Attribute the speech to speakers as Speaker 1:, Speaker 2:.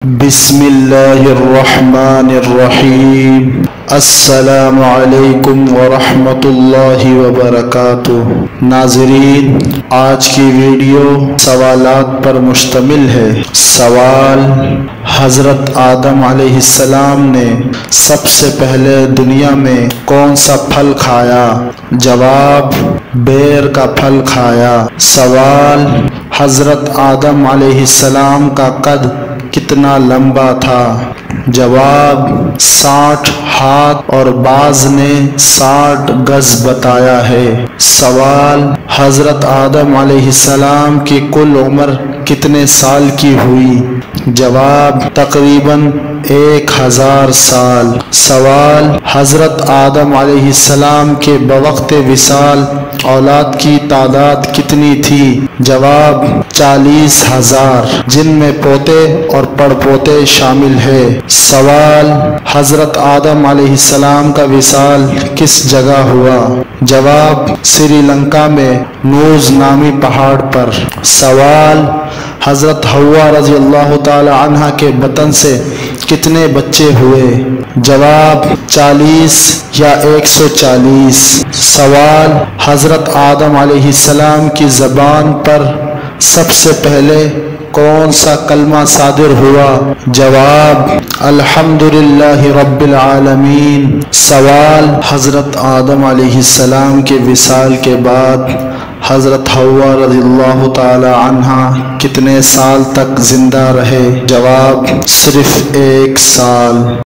Speaker 1: بسم اللہ الرحمن الرحیم۔ السلام علیکم ورحمۃ اللہ وبرکاتہ۔ ناظرین، آج کی ویڈیو سوالات پر مشتمل ہے۔ سوال: حضرت آدم علیہ السلام نے سب سے پہلے دنیا میں کون سا پھل کھایا؟ جواب: بیر کا پھل کھایا۔ سوال: حضرت آدم علیہ السلام کا قد کتنا لمبا تھا؟ جواب: 60 ہاتھ اور بعض نے 60 گز بتایا ہے۔ سوال: حضرت آدم علیہ السلام کی کل عمر کتنے سال کی ہوئی؟ جواب: تقریباً 1000 سال۔ سوال: حضرت آدم علیہ السلام کے بوقت وصال اولاد کی تعداد کتنی تھی؟ جواب: 40,000، جن میں پوتے اور پڑ پوتے شامل ہے۔ سوال: حضرت آدم علیہ السلام کا وصال کس جگہ ہوا؟ جواب: سری لنکا میں نوز نامی پہاڑ پر۔ سوال: حضرت حوا رضی اللہ تعالی عنہ کے بطن سے کتنے بچے ہوئے؟ جواب: 40 یا 140۔ سوال: حضرت آدم علیہ السلام کی زبان پر سب سے پہلے کون سا کلمہ صادر ہوا؟ جواب: الحمدللہ رب العالمین۔ سوال: حضرت آدم علیہ السلام کے وصال کے بعد حضرت حوا رضی اللہ تعالی عنہ کتنے سال تک زندہ رہے؟ جواب: صرف 1 سال۔